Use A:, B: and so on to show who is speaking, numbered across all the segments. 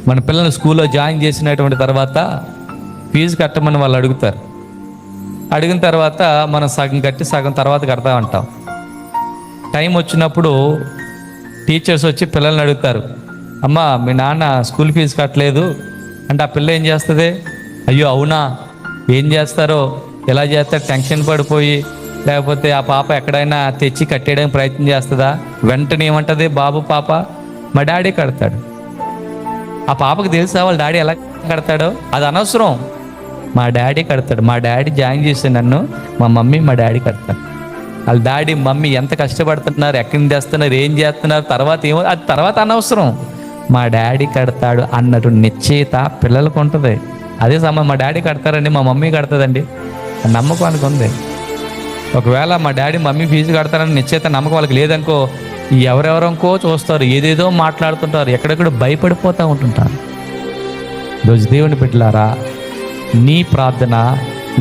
A: మన పిల్లల్ని స్కూల్లో జాయిన్ చేసినటువంటి తర్వాత ఫీజు కట్టమని వాళ్ళు అడుగుతారు. అడిగిన తర్వాత మనం సగం కట్టి సగం తర్వాత కడతా ఉంటాం. టైం వచ్చినప్పుడు టీచర్స్ వచ్చి పిల్లల్ని అడుగుతారు, అమ్మా మీ నాన్న స్కూల్ ఫీజు కట్టలేదు అంటే ఆ పిల్ల ఏం చేస్తుంది? అయ్యో అవునా, ఏం చేస్తారో ఎలా చేస్తారు, టెన్షన్ పడిపోయి లేకపోతే ఆ పాప ఎక్కడైనా తెచ్చి కట్టేయడానికి ప్రయత్నం చేస్తుందా? వెంటనే ఏమంటుంది, బాబు పాప మా డాడీ కడతాడు. ఆ పాపకు తెలుసా వాళ్ళ డాడీ ఎలా కడతాడో? అది అనవసరం, మా డాడీ కడతాడు. మా డాడీ జాయిన్ చేస్తే నన్ను, మా మమ్మీ మా డాడీ కడతాడు. వాళ్ళ డాడీ మమ్మీ ఎంత కష్టపడుతున్నారు, ఎక్కడి నుంచి తెస్తున్నారు, ఏం చేస్తున్నారు, తర్వాత ఏమో అది తర్వాత అనవసరం, మా డాడీ కడతాడు అన్నట్టు నిశ్చయిత పిల్లలకు ఉంటుంది. అదే మా డాడీ కడతారండి, మా మమ్మీ కడతాదండి నమ్మకానికి ఉంది. ఒకవేళ మా డాడీ మమ్మీ ఫీజు కడతారని నిశ్చయిత నమ్మకం వాళ్ళకి లేదనుకో, ఎవరెవరంకో చూస్తారు, ఏదేదో మాట్లాడుతుంటారు, ఎక్కడెక్కడ భయపడిపోతూ ఉంటుంటారు. ఈరోజు దేవుని బిడ్డలారా, నీ ప్రార్థన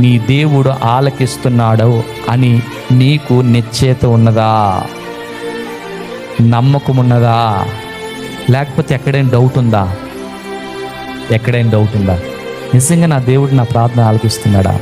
A: నీ దేవుడు ఆలకిస్తున్నాడు అని నీకు నిశ్చయిత ఉన్నదా? నమ్మకం ఉన్నదా? లేకపోతే ఎక్కడైనా డౌట్ ఉందా? ఎక్కడైనా డౌట్ ఉందా? నిజంగా నా దేవుడు నా ప్రార్థన ఆలకిస్తున్నాడా?